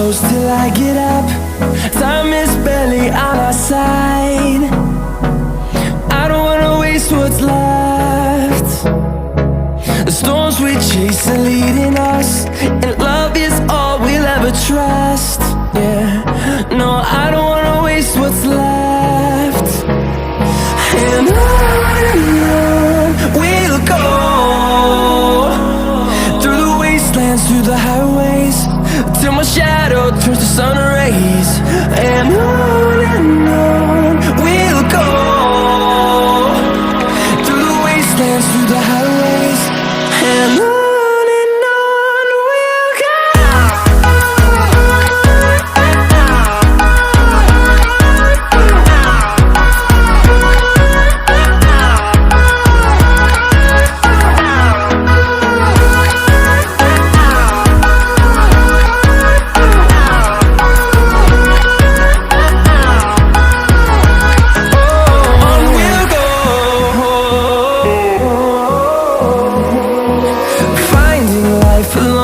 close till I get up. Time is barely on our side. I don't wanna waste what's left. The storms we chase are leading us, and love is all we'll ever trust. Yeah, no, I don't wanna waste what's left. And on we'll go, through the wastelands, through the highways, till my shadow turns to sun rays. And on we'll go, through the wastelands, through the highways, and on. Life alone.